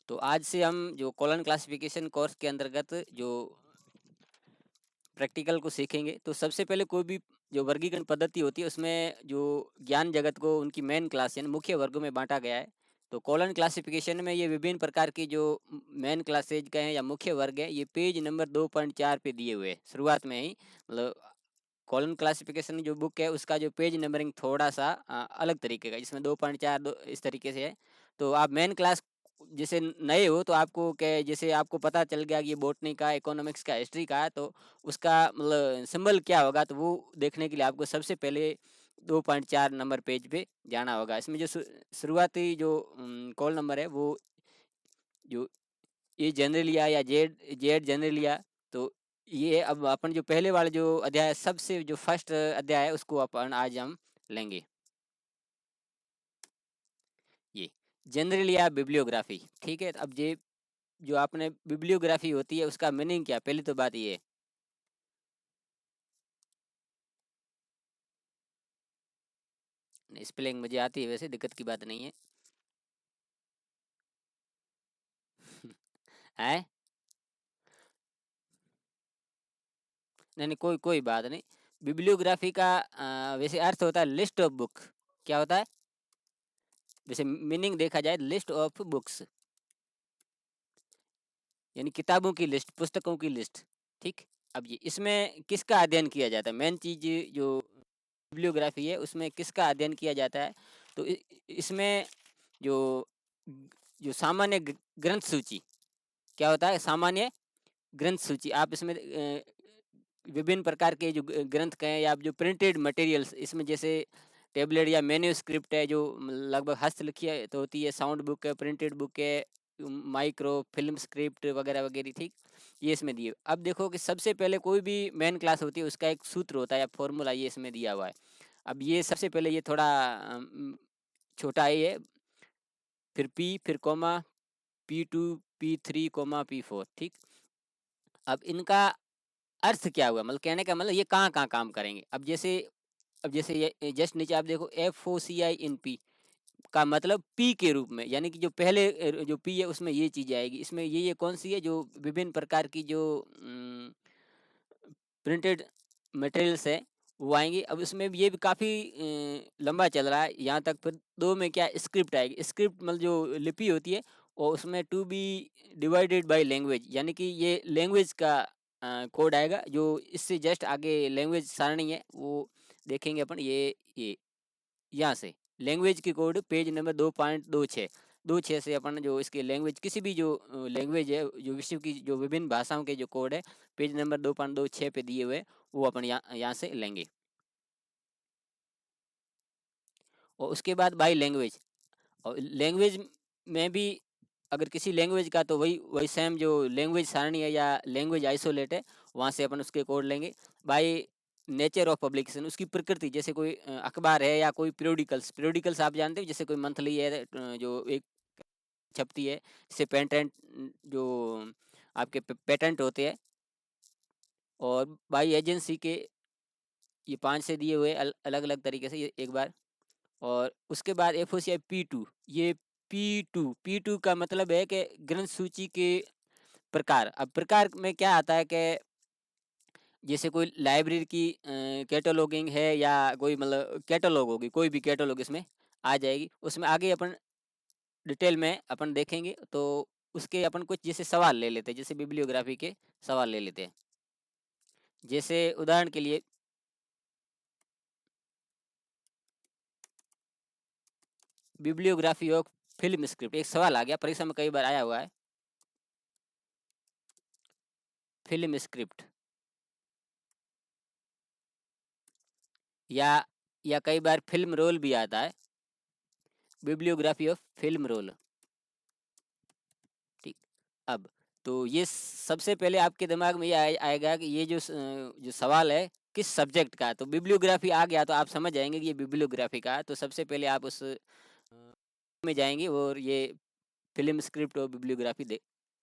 तो आज से हम जो कॉलन क्लासिफिकेशन कोर्स के अंतर्गत जो प्रैक्टिकल को सीखेंगे। तो सबसे पहले कोई भी जो वर्गीकरण पद्धति होती है उसमें जो ज्ञान जगत को उनकी मेन क्लास यानी मुख्य वर्गों में बांटा गया है। तो कॉलन क्लासिफिकेशन में ये विभिन्न प्रकार की जो मेन क्लासेज कहें या मुख्य वर्ग है, ये पेज नंबर 2.4 पे दिए हुए हैं शुरुआत में ही। मतलब कॉलम क्लासिफिकेशन जो बुक है उसका जो पेज नंबरिंग थोड़ा सा अलग तरीके का, जिसमें 2.4 इस तरीके से है। तो आप मेन क्लास जैसे नए हो तो आपको क्या, जैसे आपको पता चल गया कि ये बॉटनी का, इकोनॉमिक्स का, हिस्ट्री का है, तो उसका मतलब सिंबल क्या होगा, तो वो देखने के लिए आपको सबसे पहले 2.4 नंबर पेज पे जाना होगा। इसमें जो शुरुआती जो कॉल नंबर है वो जो ए जनरलिया या जेड जेड जनरलिया, तो ये अब अपन जो पहले वाले जो अध्याय सबसे जो फर्स्ट अध्याय है उसको अपन आज हम लेंगे। ये जनरलिया बिब्लियोग्राफी, ठीक है। अब ये जो आपने बिब्लियोग्राफी होती है उसका मीनिंग क्या, पहली तो बात ये है। स्पेलिंग मुझे आती है, वैसे दिक्कत की बात नहीं है। है नहीं नहीं, कोई कोई बात नहीं। बिब्लियोग्राफी का वैसे अर्थ होता है लिस्ट ऑफ बुक। क्या होता है, वैसे मीनिंग देखा जाए लिस्ट ऑफ बुक्स, यानी किताबों की लिस्ट, पुस्तकों की लिस्ट। ठीक। अब ये इसमें किसका अध्ययन किया जाता है, मेन चीज जो बिब्लियोग्राफी है उसमें किसका अध्ययन किया जाता है। तो इसमें जो जो सामान्य ग्रंथ सूची, क्या होता है सामान्य ग्रंथ सूची। आप इसमें विभिन्न प्रकार के जो ग्रंथ कहें या जो प्रिंटेड मटेरियल्स, इसमें जैसे टेबलेट या मैन्युस्क्रिप्ट है जो लगभग हस्तलिखित है, तो होती है, साउंड बुक है, प्रिंटेड बुक है, माइक्रो फिल्म स्क्रिप्ट वगैरह वगैरह। ठीक, ये इसमें दिए। अब देखो कि सबसे पहले कोई भी मेन क्लास होती है उसका एक सूत्र होता है या फॉर्मूला, ये इसमें दिया हुआ है। अब ये सबसे पहले ये थोड़ा छोटा ही है, फिर पी, फिर coma, P2, P3 coma P4। ठीक। अब इनका अर्थ क्या हुआ, मतलब कहने का मतलब ये कहाँ कहाँ काम करेंगे। अब जैसे ये जस्ट नीचे आप देखो FOCI in P का मतलब पी के रूप में, यानी कि जो पहले जो पी है उसमें ये चीज आएगी। इसमें ये कौन सी है, जो विभिन्न प्रकार की जो प्रिंटेड मटेरियल्स है वो आएंगी। अब इसमें भी ये भी काफ़ी लंबा चल रहा है यहाँ तक। फिर दो में क्या स्क्रिप्ट आएगी, स्क्रिप्ट मतलब जो लिपि होती है, और उसमें to be divided by language, यानी कि ये लैंग्वेज का कोड आएगा। जो इससे जस्ट आगे लैंग्वेज सारणी है वो देखेंगे अपन। ये यहाँ से लैंग्वेज की कोड पेज नंबर 2.26 से अपन जो इसके लैंग्वेज, किसी भी जो लैंग्वेज है, जो विश्व की जो विभिन्न भाषाओं के जो कोड है पेज नंबर 2.26 पे दिए हुए, वो अपन यहाँ से लेंगे। और उसके बाद बाई लैंग्वेज, और लैंग्वेज में भी अगर किसी लैंग्वेज का, तो वही वही सेम जो लैंग्वेज सारणी है या लैंग्वेज आइसोलेट है, वहाँ से अपन उसके कोड लेंगे। बाई नेचर ऑफ पब्लिकेशन, उसकी प्रकृति, जैसे कोई अखबार है या कोई पीरियोडिकल्स आप जानते हो, जैसे कोई मंथली है जो एक छपती है, जैसे पेटेंट, जो आपके पेटेंट होते हैं। और बाई एजेंसी के ये 5 से दिए हुए अलग अलग तरीके से, ये एक बार। और उसके बाद FOCI P2, ये P2 का मतलब है कि ग्रंथ सूची के प्रकार। अब प्रकार में क्या आता है कि जैसे कोई लाइब्रेरी की कैटलॉगिंग है, या कोई मतलब कैटलॉग होगी, कोई भी कैटलॉग इसमें आ जाएगी। उसमें आगे अपन डिटेल में अपन देखेंगे। तो उसके अपन कुछ जैसे सवाल ले लेते हैं, जैसे बिब्लियोग्राफी के सवाल ले लेते हैं। जैसे उदाहरण के लिए बिब्लियोग्राफी ऑफ फिल्म स्क्रिप्ट, एक सवाल आ गया, परीक्षा में कई बार आया हुआ है। फिल्म स्क्रिप्ट, या कई बार फिल्म रोल भी आता है, बिब्लियोग्राफी ऑफ फिल्म रोल। ठीक। अब तो ये सबसे पहले आपके दिमाग में ये आएगा कि ये जो सवाल है किस सब्जेक्ट का है। तो बिब्लियोग्राफी आ गया तो आप समझ जाएंगे कि ये बिब्लियोग्राफी का है। तो सबसे पहले आप उस में जाएंगे और ये फिल्म स्क्रिप्ट और बिब्लियोग्राफी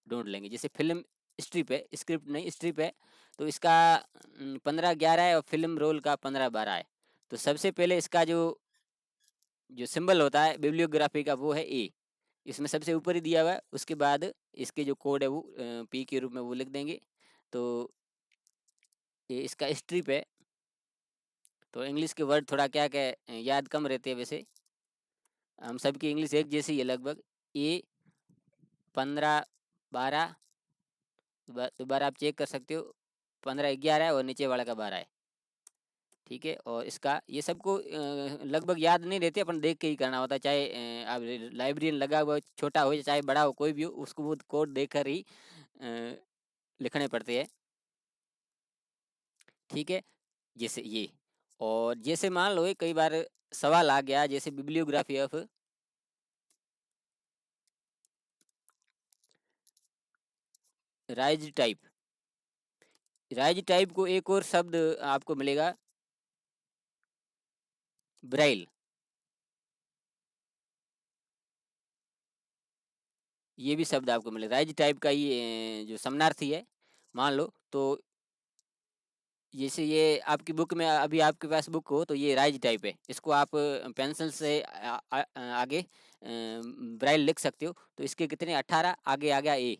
ढूंढ लेंगे। जैसे फिल्म स्ट्रिप है, स्क्रिप्ट नहीं स्ट्रिप है, तो इसका 15-11 है, और फिल्म रोल का 15-12 है। तो सबसे पहले इसका जो जो सिंबल होता है बिब्लियोग्राफी का वो है ए। इसमें सबसे ऊपर ही दिया हुआ है, उसके बाद इसके जो कोड है वो पी के रूप में वो लिख देंगे। तो ये इसका स्ट्रिप है। तो इंग्लिश के वर्ड थोड़ा क्या क्या याद कम रहते हैं वैसे, हम सबकी इंग्लिश एक जैसी है लगभग। ए 15 12, दोबारा आप चेक कर सकते हो, 15 11 है और नीचे वाला का 12 है। ठीक है, और इसका ये सबको लगभग याद नहीं रहते, अपन देख के ही करना होता है, चाहे आप लाइब्रेरियन लगा हुआ हो, छोटा हो चाहे बड़ा हो, कोई भी हो, उसको वो कोड देखकर ही अ, लिखने पड़ते हैं। ठीक है, जैसे ये, और जैसे मान लो कई बार सवाल आ गया जैसे bibliography of rise type. Rise type को एक और शब्द आपको मिलेगा, ब्राइल। ये भी शब्द आपको मिलेगा, राइज टाइप का ये जो समनार्थी है। मान लो तो जैसे ये आपकी बुक में, अभी आपके पास बुक हो तो ये राइज टाइप है, इसको आप पेंसिल से आगे ब्राइल लिख सकते हो। तो इसके कितने 18, आगे आ गया ए।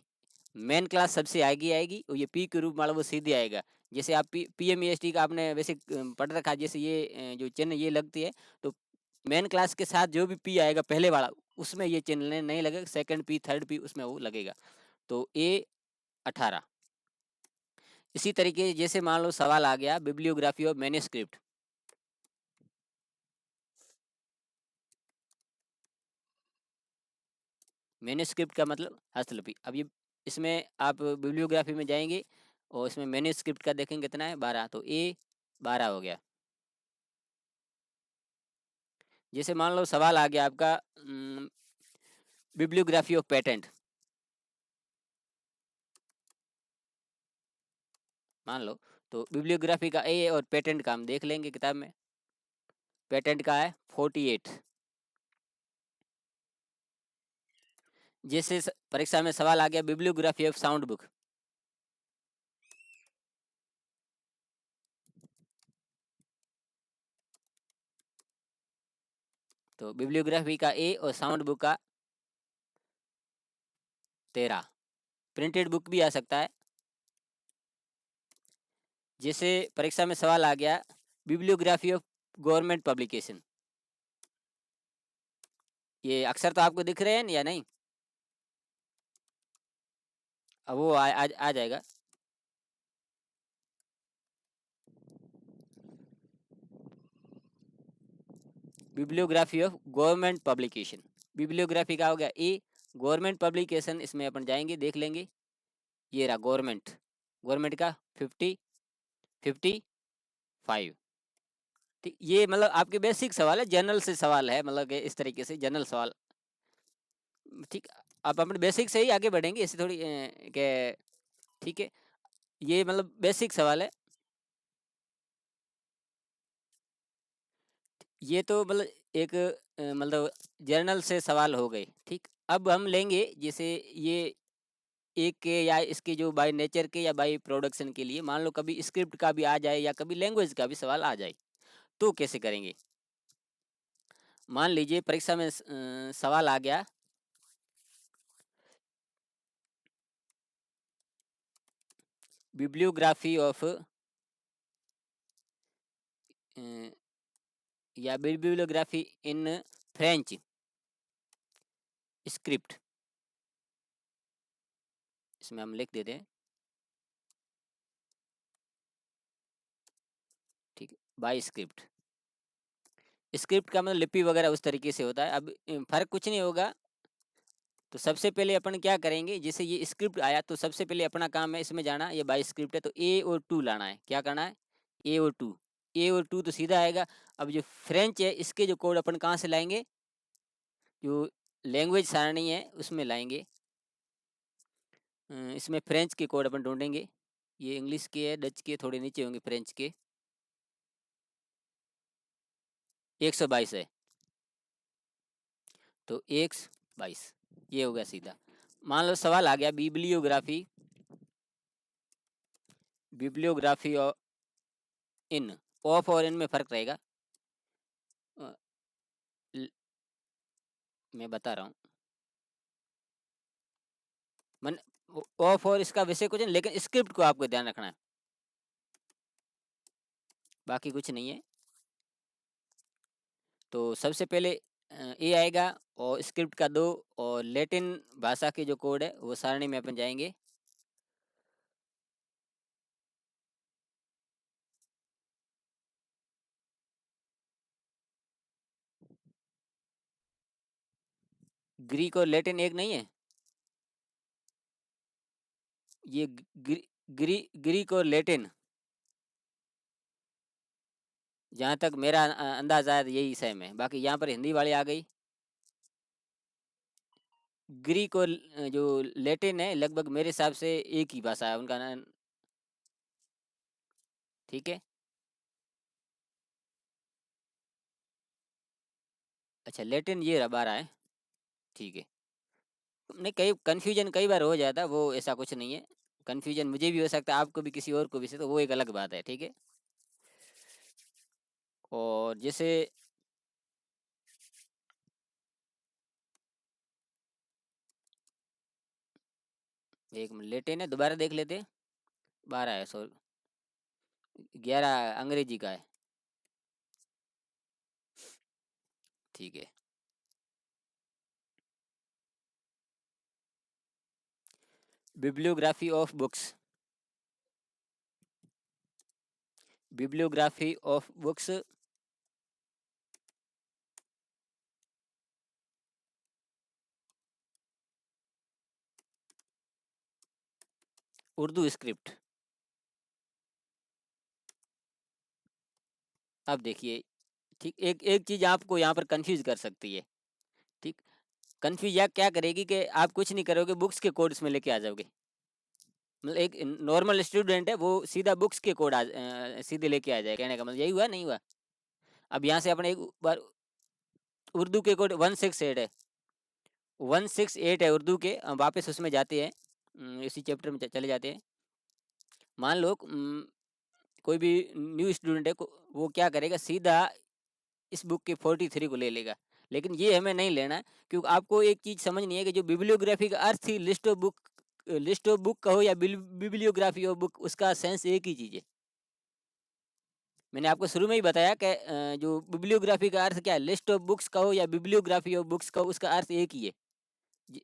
मेन क्लास सबसे आएगी आएगी, और ये पी के रूप वाला वो सीधे आएगा। जैसे आप P M E S T का आपने वैसे पढ़ रखा है, जैसे ये जो चिन्ह ये लगती है, तो मेन क्लास के साथ जो भी पी आएगा पहले वाला, उसमें ये चिन्ह नहीं लगेगा, सेकंड पी थर्ड पी उसमें वो लगेगा। तो ए 18। इसी तरीके जैसे मान लो सवाल आ गया बिब्लियोग्राफी ऑफ मैन्युस्क्रिप्ट। मैन्युस्क्रिप्ट का मतलब हस्तलिपि। अब ये इसमें आप बिब्लियोग्राफी में जाएंगे और इसमें मैन्युस्क्रिप्ट का देखेंगे कितना है 12, तो ए 12 हो गया। जैसे मान लो सवाल आ गया आपका बिब्लियोग्राफी ऑफ पेटेंट, मान लो, तो बिब्लियोग्राफी का ए और पेटेंट का हम देख लेंगे किताब में। पेटेंट का है 48। जैसे परीक्षा में सवाल आ गया बिब्लियोग्राफी ऑफ साउंड बुक, तो बिब्लियोग्राफी का ए और साउंड बुक का 13। प्रिंटेड बुक भी आ सकता है। जैसे परीक्षा में सवाल आ गया बिब्लियोग्राफी ऑफ गवर्नमेंट पब्लिकेशन, ये अक्सर तो आपको दिख रहे हैं या नहीं, अब वो आ जाएगा। Bibliography of government publication, bibliography का हो गया ए। गवर्नमेंट पब्लिकेशन इसमें अपन जाएंगे देख लेंगे, ये रहा गवर्नमेंट, गवर्नमेंट का 55। ठीक, ये मतलब आपके बेसिक सवाल है, जनरल से सवाल है, मतलब कि इस तरीके से जनरल सवाल। ठीक, आप अपने बेसिक से ही आगे बढ़ेंगे, ऐसे थोड़ी के। ठीक है, ये मतलब बेसिक सवाल है। ये तो मतलब एक मतलब जर्नल से सवाल हो गए। ठीक, अब हम लेंगे जैसे ये एक के, या इसके जो बाय नेचर के या बाय प्रोडक्शन के लिए, मान लो कभी स्क्रिप्ट का भी आ जाए या कभी लैंग्वेज का भी सवाल आ जाए, तो कैसे करेंगे। मान लीजिए परीक्षा में सवाल आ गया बिब्लियोग्राफी ऑफ या बिब्लियोग्राफी इन फ्रेंच स्क्रिप्ट, इसमें हम लिख देते हैं। ठीक है, बाय स्क्रिप्ट। स्क्रिप्ट का मतलब लिपि वगैरह उस तरीके से होता है। अब फर्क कुछ नहीं होगा। तो सबसे पहले अपन क्या करेंगे, जैसे ये स्क्रिप्ट आया तो सबसे पहले अपना काम है इसमें जाना, ये बाय स्क्रिप्ट है तो ए और टू लाना है। क्या करना है, ए और टू। ए और टू तो सीधा आएगा। अब जो फ्रेंच है इसके जो कोड अपन कहाँ से लाएंगे, जो लैंग्वेज सारणी है उसमें लाएंगे। इसमें फ्रेंच के कोड अपन ढूंढेंगे, ये इंग्लिश के है, डच के थोड़े नीचे होंगे, फ्रेंच के 122 है, तो 122 ये हो गया सीधा। मान लो सवाल आ गया बिब्लियोग्राफी, बिब्लियोग्राफी इन, ऑफ और इन में फर्क रहेगा। अ, मैं बता रहा हूँ। मन ऑफ और इसका विषय कुछ नहीं, लेकिन स्क्रिप्ट को आपको ध्यान रखना है, बाकी कुछ नहीं है। तो सबसे पहले ए आएगा और स्क्रिप्ट का 2, और लैटिन भाषा के जो कोड है वो सारणी में अपन जाएंगे। ग्रीक और लैटिन एक नहीं है, ये ग्रीक और लैटिन, जहाँ तक मेरा अंदाज आया यही सेम है, बाकी यहाँ पर हिंदी वाली आ गई। ग्रीक और जो लैटिन है लगभग मेरे हिसाब से एक ही भाषा है उनका ना। ठीक है, अच्छा लैटिन ये रहा है, ठीक है। नहीं, कई कन्फ्यूजन कई बार हो जाता है, वो ऐसा कुछ नहीं है। कन्फ्यूजन मुझे भी हो सकता है, आपको भी, किसी और को भी से, तो वो एक अलग बात है, ठीक है। और जैसे एक मिनट, लैटिन है, दोबारा देख लेते हैं। 12 है, सॉरी, 11 अंग्रेजी का है, ठीक है। Bibliography of books, bibliography of books, Urdu script. अब देखिए, ठीक, एक एक चीज़ आपको यहाँ पर कंफ्यूज कर सकती है, ठीक। कंफ्यूज या क्या करेगी कि आप कुछ नहीं करोगे, बुक्स के कोड इसमें लेके आ जाओगे। मतलब एक नॉर्मल स्टूडेंट है वो सीधा बुक्स के कोड सीधे लेके आ जाए, कहने का मतलब यही हुआ, नहीं हुआ। अब यहाँ से अपने एक बार उर्दू के कोड 168 है, 168 है उर्दू के, वापस उसमें जाते हैं, इसी चैप्टर में चले जाते हैं। मान लो कोई भी न्यू स्टूडेंट है वो क्या करेगा, सीधा इस बुक के 43 को ले लेगा, लेकिन ये हमें नहीं लेना है, क्योंकि आपको एक चीज़ समझनी है कि जो बिब्लियोग्राफी का अर्थ थी, लिस्ट ऑफ बुक कहो या बिब्लियोग्राफी ऑफ बुक, उसका सेंस एक ही चीज़ है। मैंने आपको शुरू में ही बताया कि जो बिब्लियोग्राफी का अर्थ क्या है, लिस्ट ऑफ बुक्स कहो या बिब्लियोग्राफी ऑफ बुक्स कहो, उसका अर्थ एक ही है,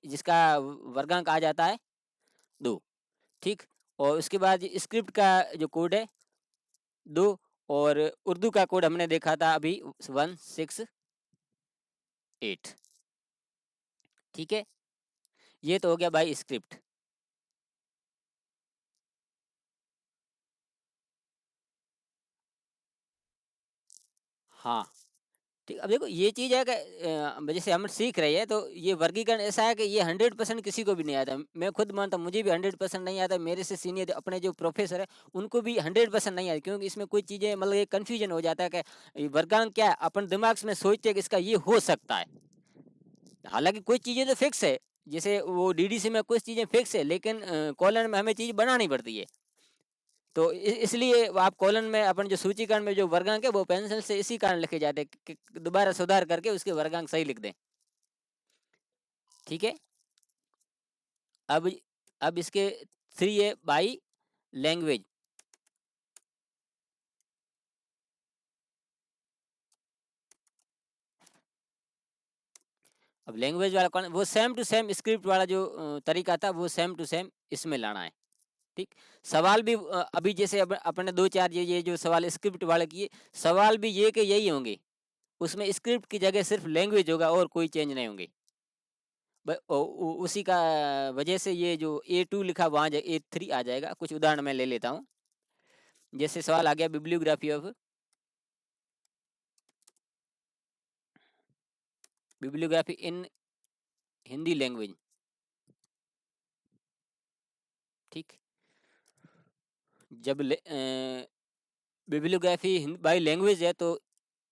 जिसका वर्गांक आ जाता है 2, ठीक। और उसके बाद स्क्रिप्ट का जो कोड है 2, और उर्दू का कोड हमने देखा था अभी 168, ठीक है। ये तो हो गया भाई स्क्रिप्ट। हाँ, ठीक। अब देखो ये चीज़ है कि जैसे हम सीख रहे हैं, तो ये वर्गीकरण ऐसा है कि ये 100% किसी को भी नहीं आता। मैं खुद मानता हूँ, मुझे भी 100% नहीं आता, मेरे से सीनियर अपने जो प्रोफेसर है उनको भी 100% नहीं आता, क्योंकि इसमें कुछ चीज़ें मतलब ये कन्फ्यूजन हो जाता है कि ये वर्गांक क्या है, अपन दिमाग में सोचते हैं कि इसका ये हो सकता है। हालांकि कुछ चीज़ें तो फिक्स है, जैसे वो डीडीसी में कुछ चीज़ें फिक्स है, लेकिन कॉलन में हमें चीज़ बनानी पड़ती है। तो इसलिए आप कॉलन में अपन जो सूचीकरण में जो वर्गांक है वो पेंसिल से इसी कारण लिखे जाते हैं कि दोबारा सुधार करके उसके वर्गांक सही लिख दें, ठीक है। अब अब इसके 3 है बाई लैंग्वेज। अब लैंग्वेज वाला कौन, वो सेम टू सेम स्क्रिप्ट वाला जो तरीका था वो सेम टू सेम इसमें लाना है, ठीक। सवाल भी अभी जैसे अपने 2-4 ये जो सवाल स्क्रिप्ट वाले किए, सवाल भी ये कि यही होंगे, उसमें स्क्रिप्ट की जगह सिर्फ लैंग्वेज होगा और कोई चेंज नहीं होंगे। उसी का वजह से ये जो A2 लिखा वहाँ A3 आ जाएगा। कुछ उदाहरण मैं ले लेता हूँ। जैसे सवाल आ गया बिब्लियोग्राफी इन हिंदी लैंग्वेज, ठीक। जब बिब्लियोग्राफी बाई लैंग्वेज है तो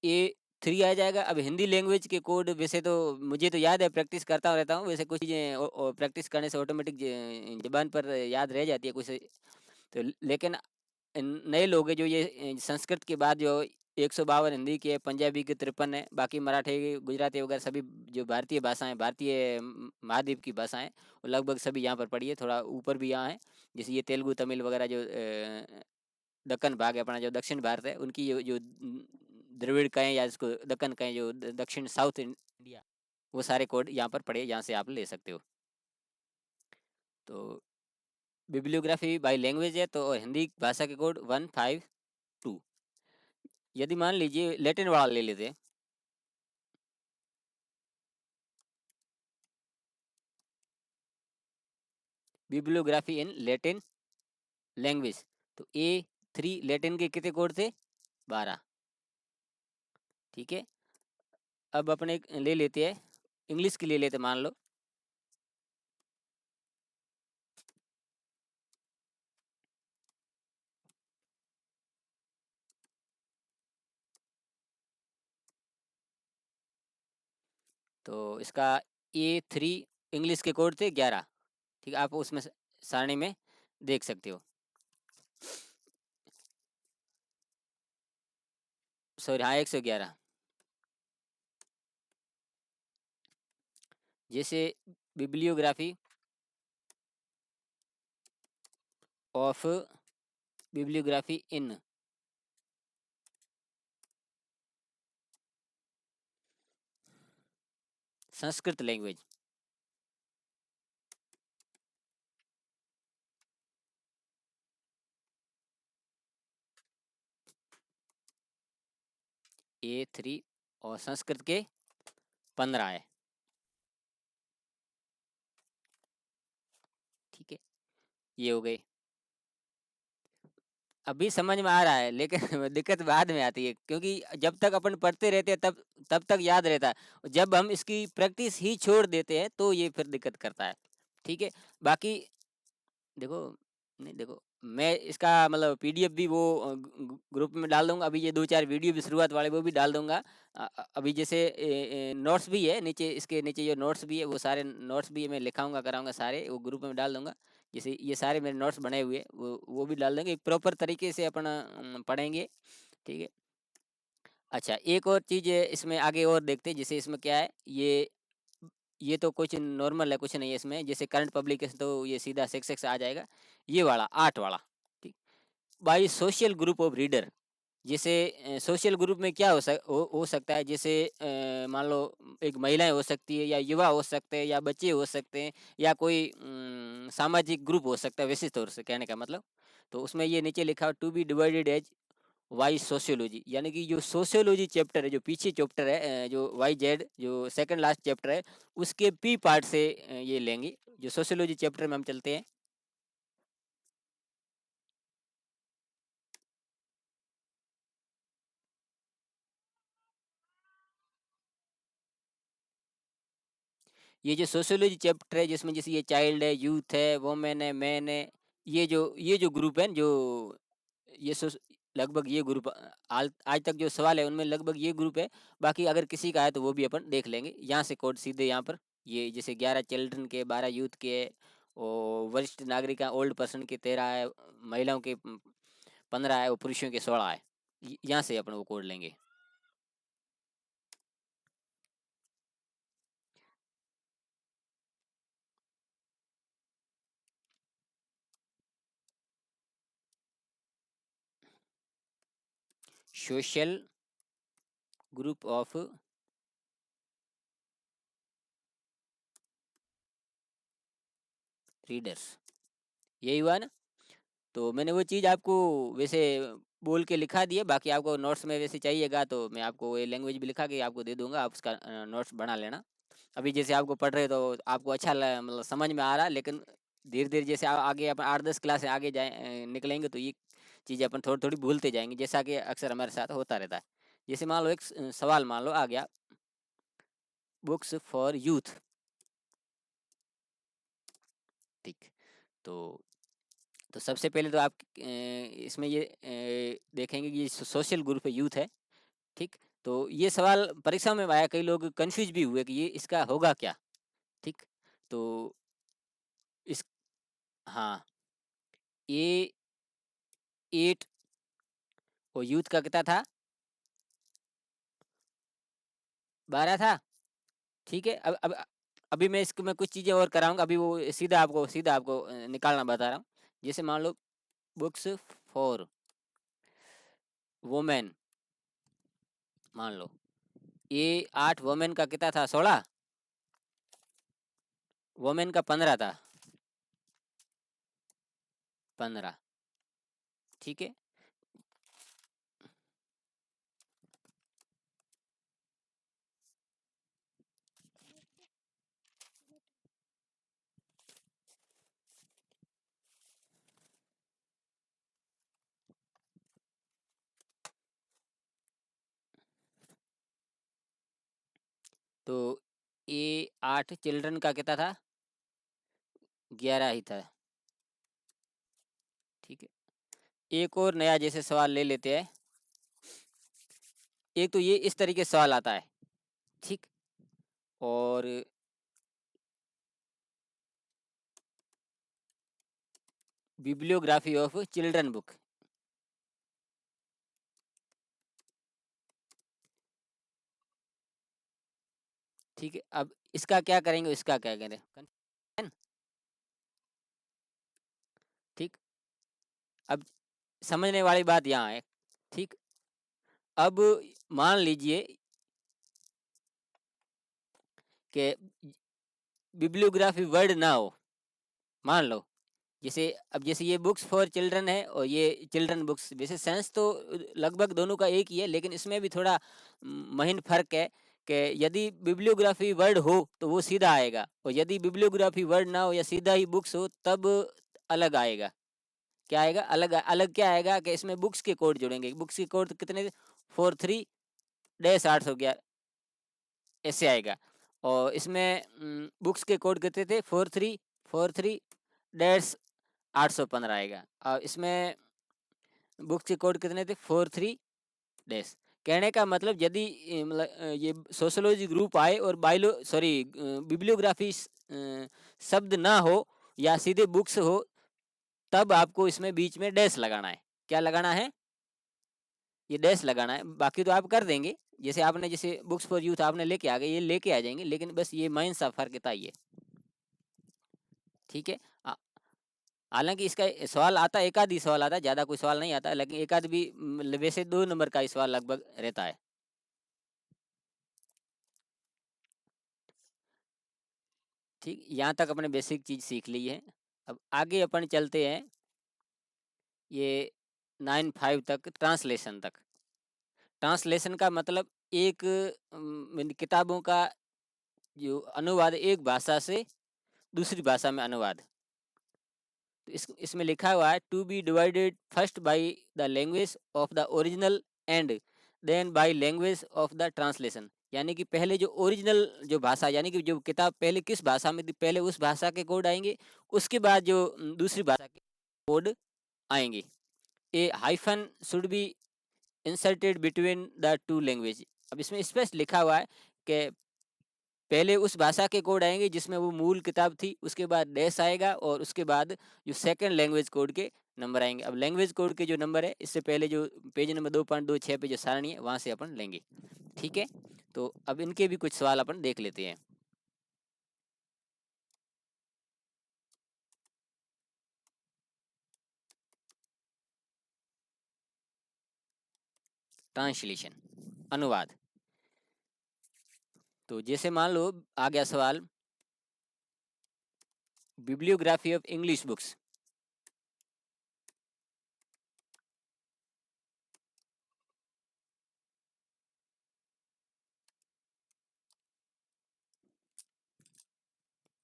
A3 आ जाएगा। अब हिंदी लैंग्वेज के कोड वैसे तो मुझे तो याद है, प्रैक्टिस करता रहता हूँ, वैसे कुछ चीज़ें प्रैक्टिस करने से ऑटोमेटिक जबान पर याद रह जाती है कुछ, तो लेकिन नए लोग हैं जो ये संस्कृत के बाद जो 152 हिंदी के, पंजाबी के 53 है, बाकी मराठी, गुजराती वगैरह सभी जो भारतीय भाषाएं, भारतीय महाद्वीप की भाषाएं, वो लगभग सभी यहाँ पर पड़ी है। थोड़ा ऊपर भी यहाँ है, जैसे ये तेलुगु, तमिल वगैरह जो दक्कन भाग है अपना, जो दक्षिण भारत है, उनकी जो द्रविड़ कहें या इसको दक्कन कहें, जो दक्षिण साउथ इंडिया, वो सारे कोड यहाँ पर पड़े, यहाँ से आप ले सकते हो। तो बिब्लियोग्राफी बाय लैंग्वेज है, तो हिंदी भाषा के कोड 152। यदि मान लीजिए लैटिन वाला ले लेते, बिब्लियोग्राफी इन लैटिन लैंग्वेज, तो A3 लैटिन के कितने कोड थे? 12। ठीक है, अब अपने ले लेते हैं इंग्लिश के ले लेते, मान लो तो इसका A3 इंग्लिश के कोड थे 11। ठीक है, आप उसमें सारणी में देख सकते हो। सॉरी, हाँ 111। जैसे bibliography of bibliography in Sanskrit language, A3 और संस्कृत के 15 है। ठीक है, ये हो गए। अभी समझ में आ रहा है, लेकिन दिक्कत बाद में आती है, क्योंकि जब तक अपन पढ़ते रहते हैं तब तब तक याद रहता है, जब हम इसकी प्रैक्टिस ही छोड़ देते हैं तो ये फिर दिक्कत करता है। ठीक है, बाकी देखो, नहीं देखो, मैं इसका मतलब पीडीएफ भी वो ग्रुप में डाल दूंगा। अभी ये 2-4 वीडियो भी शुरुआत वाले वो भी डाल दूंगा। अभी जैसे नोट्स भी है नीचे, इसके नीचे जो नोट्स भी है, वो सारे नोट्स भी मैं लिखाऊंगा कराऊंगा, सारे वो ग्रुप में डाल दूंगा। जैसे ये सारे मेरे नोट्स बने हुए हैं, वो भी डाल देंगे, प्रॉपर तरीके से अपन पढ़ेंगे। ठीक है। अच्छा, एक और चीज़ इसमें आगे और देखते हैं, जैसे इसमें क्या है, ये तो कुछ नॉर्मल है, कुछ नहीं है इसमें, जैसे करंट पब्लिकेशन तो ये सीधा सेक्स आ जाएगा। ये वाला 8 वाला, ठीक, by social group of reader. जैसे सोशल ग्रुप में क्या हो सकता है, जैसे मान लो एक महिलाएं हो सकती है, या युवा हो सकते हैं, या बच्चे हो सकते हैं, या कोई सामाजिक ग्रुप हो सकता है, विशेष तौर से कहने का मतलब। तो उसमें ये नीचे लिखा to be divided as why sociology, यानी कि जो सोशियोलॉजी चैप्टर है, जो पीछे चैप्टर है, जो वाई जेड जो सेकंड लास्ट चैप्टर है, उसके पी पार्ट से ये लेंगे, जो सोशियोलॉजी चैप्टर में हम चलते हैं। ये जो सोशियोलॉजी चैप्टर है, जिसमें जैसे ये चाइल्ड है, यूथ है, वोमेन है, मैन है, ये जो ग्रुप है, जो ये लगभग ये ग्रुप आज आज तक जो सवाल है उनमें लगभग ये ग्रुप है। बाकी अगर किसी का है तो वो भी अपन देख लेंगे। यहाँ से कोड सीधे यहाँ पर, ये जैसे 11 चिल्ड्रन के, 12 यूथ के, और वरिष्ठ नागरिक ओल्ड पर्सन के 13 है, महिलाओं के 15 है, और पुरुषों के 16 है। यहाँ से अपन वो कोड लेंगे। सोशल ग्रुप ऑफ रीडर्स, यही हुआ ना। तो मैंने वो चीज़ आपको वैसे बोल के लिखा दिया, बाकी आपको नोट्स में वैसे चाहिएगा तो मैं आपको ये लैंग्वेज भी लिखा के आपको दे दूंगा, आप उसका नोट्स बना लेना। अभी जैसे आपको पढ़ रहे तो आपको अच्छा मतलब समझ में आ रहा है, लेकिन धीरे धीरे जैसे आगे अपन 8-10 क्लास आगे जाए निकलेंगे तो ये चीज़ें अपन थोड़ी थोड़ी भूलते जाएंगे, जैसा कि अक्सर हमारे साथ होता रहता है। जैसे मान लो एक सवाल मान लो आ गया, बुक्स फॉर यूथ। ठीक, तो सबसे पहले तो आप इसमें ये देखेंगे कि ये सोशल ग्रुप है, यूथ है। ठीक, तो ये सवाल परीक्षा में आया, कई लोग कंफ्यूज भी हुए कि ये इसका होगा क्या। ठीक, तो इस हाँ, ये 8 और यूथ का कितना था? 12 था। ठीक है, अब अभी मैं इसको मैं कुछ चीज़ें और कराऊंगा, अभी वो सीधा आपको निकालना बता रहा हूँ। जैसे मान लो बुक्स फॉर वुमेन, मान लो ये 8 वुमेन का कितना था, 16, वुमेन का 15 था, 15। ठीक है, तो ये 8 चिल्ड्रन का कितना था, 11 ही था। ठीक है, एक और नया जैसे सवाल ले लेते हैं। एक तो ये इस तरीके से सवाल आता है, ठीक, और बिब्लियोग्राफी ऑफ चिल्ड्रन बुक। ठीक है, अब इसका क्या करेंगे, इसका क्या करें, कन्फ्यूजन? ठीक, अब समझने वाली बात यहाँ है। ठीक, अब मान लीजिए कि बिब्लियोग्राफी वर्ड ना हो, मान लो जैसे, अब जैसे ये बुक्स फॉर चिल्ड्रन है और ये चिल्ड्रन बुक्स, वैसे सेंस तो लगभग दोनों का एक ही है, लेकिन इसमें भी थोड़ा महीन फर्क है कि यदि बिब्लियोग्राफी वर्ड हो तो वो सीधा आएगा, और यदि बिब्लियोग्राफी वर्ड ना हो या सीधा ही बुक्स हो तब अलग आएगा। क्या आएगा, अलग अलग क्या आएगा कि इसमें बुक्स के कोड जुड़ेंगे। बुक्स के कोड कितने, 43-811 ऐसे आएगा। और इसमें बुक्स के कोड कितने थे, 4343-815 आएगा। और इसमें बुक्स के कोड कितने थे, 43 कहने का मतलब यदि मतलब ये सोशोलॉजी ग्रुप आए और बिब्लियोग्राफी शब्द ना हो या सीधे बुक्स हो, तब आपको इसमें बीच में डैश लगाना है। क्या लगाना है, ये डैश लगाना है। बाकी तो आप कर देंगे, जैसे आपने जैसे बुक्स फॉर यूथ आपने लेके आ गए, ये लेके आ जाएंगे, लेकिन बस ये मेन सा फर्क था ये। ठीक है, हालांकि इसका सवाल आता, एक आध ही सवाल आता है, ज़्यादा कोई सवाल नहीं आता, लेकिन एक आध भी वैसे 2 नंबर का ही सवाल लगभग रहता है। ठीक, यहाँ तक अपने बेसिक चीज़ सीख ली है। अब आगे अपन चलते हैं ये 9-5 तक, ट्रांसलेशन तक। ट्रांसलेशन का मतलब एक किताबों का जो अनुवाद, एक भाषा से दूसरी भाषा में अनुवाद। तो इसमें लिखा हुआ है to be divided first by the language of the original and then by language of the translation. यानी कि पहले जो ओरिजिनल जो भाषा, यानी कि जो किताब पहले किस भाषा में थी, पहले उस भाषा के कोड आएंगे, उसके बाद जो दूसरी भाषा के कोड आएंगे। A hyphen should be inserted between the two language. अब इसमें स्पष्ट लिखा हुआ है कि पहले उस भाषा के कोड आएंगे जिसमें वो मूल किताब थी, उसके बाद डैश आएगा, और उसके बाद जो सेकंड लैंग्वेज कोड के नंबर आएंगे। अब लैंग्वेज कोड के जो नंबर है, इससे पहले जो पेज नंबर 2.26 पे जो सारणी है वहां से अपन लेंगे। ठीक है, तो अब इनके भी कुछ सवाल अपन देख लेते हैं। ट्रांसलेशन, अनुवाद। तो जैसे मान लो आ गया सवाल, बिब्लियोग्राफी ऑफ इंग्लिश बुक्स।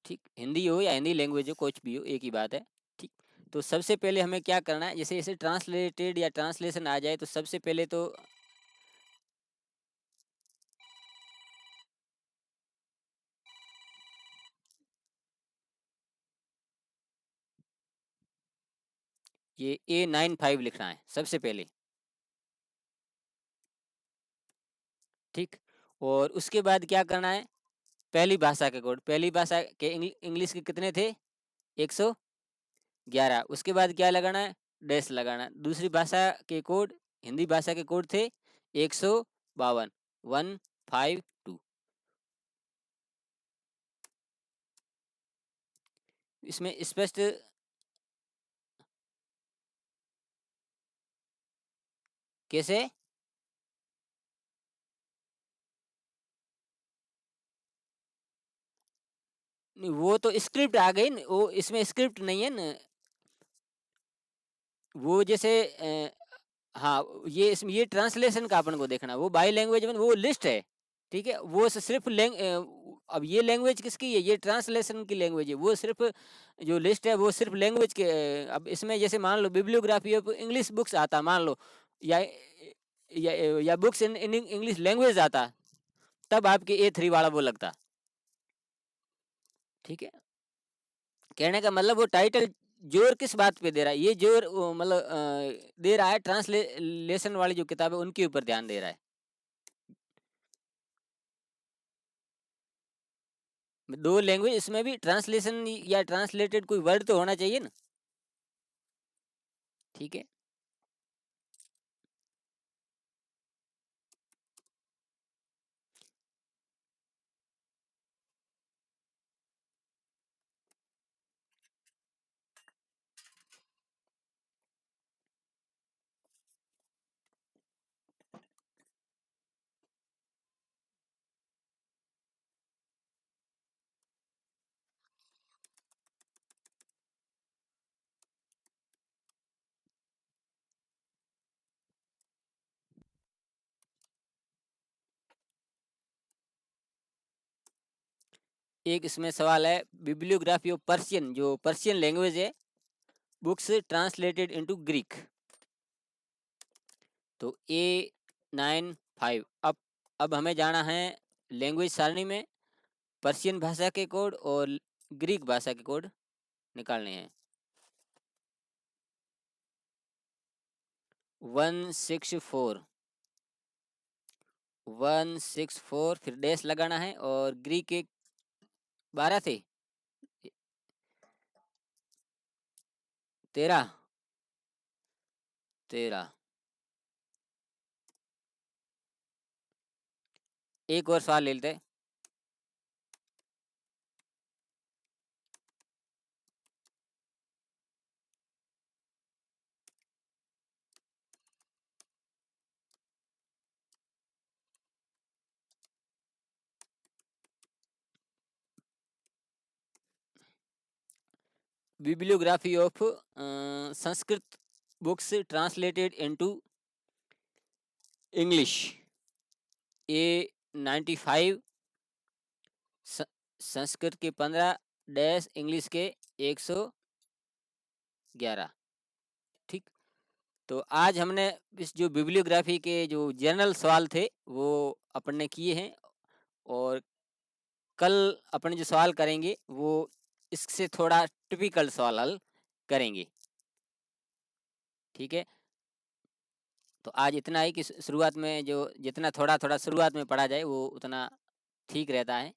ठीक, हिंदी हो या हिंदी लैंग्वेज हो, कुछ भी हो, एक ही बात है। ठीक, तो सबसे पहले हमें क्या करना है, जैसे जैसे ट्रांसलेटेड या ट्रांसलेशन आ जाए तो सबसे पहले तो ये A95 लिखना है सबसे पहले। ठीक, और उसके बाद क्या करना है, पहली भाषा के कोड, पहली भाषा के इंग्लिश के कितने थे, 111। उसके बाद क्या लगाना है, डैश लगाना है। दूसरी भाषा के कोड, हिंदी भाषा के कोड थे 152, 152। इसमें स्पष्ट कैसे? नहीं, वो तो स्क्रिप्ट आ गई न, वो इसमें स्क्रिप्ट नहीं है न। वो जैसे हाँ, ये ट्रांसलेशन का अपन को देखना, वो बाई लैंग्वेज में वो लिस्ट है, ठीक है? वो सिर्फ अब ये लैंग्वेज किसकी है? ये ट्रांसलेशन की लैंग्वेज है। वो सिर्फ जो लिस्ट है वो सिर्फ लैंग्वेज के अब इसमें जैसे मान लो बिब्लियोग्राफी ऑफ इंग्लिश बुक्स आता, मान लो, या या, या बुक्स इन इंग्लिश लैंग्वेज आता, तब आपके A3 वाला वो लगता, ठीक है? कहने का मतलब वो टाइटल जोर किस बात पे दे रहा है? ये जोर मतलब दे रहा है ट्रांसलेशन वाली जो किताब है उनके ऊपर ध्यान दे रहा है। दो लैंग्वेज, इसमें भी ट्रांसलेशन या ट्रांसलेटेड कोई वर्ड तो होना चाहिए ना, ठीक है? एक इसमें सवाल है, बिब्लियोग्राफी ऑफ पर्शियन, जो पर्शियन लैंग्वेज है, बुक्स ट्रांसलेटेड इनटू ग्रीक। तो A95। अब हमें जाना है लैंग्वेज सारणी में, पर्शियन भाषा के कोड और ग्रीक भाषा के कोड निकालने हैं। 164, 164, फिर डैश लगाना है, और ग्रीक एक 12 थे, 13, 13। एक और सवाल ले लेते हैं। Bibliography of Sanskrit books translated into English, A95, Sanskrit के 15, डैश इंग्लिश के 111, ठीक। तो आज हमने इस जो बिब्लियोग्राफी के जो जनरल सवाल थे वो अपन ने किए हैं, और कल अपन जो सवाल करेंगे वो इससे थोड़ा टिपिकल सवाल हल करेंगे, ठीक है? तो आज इतना ही कि शुरुआत में जो जितना थोड़ा थोड़ा शुरुआत में पढ़ा जाए वो उतना ठीक रहता है।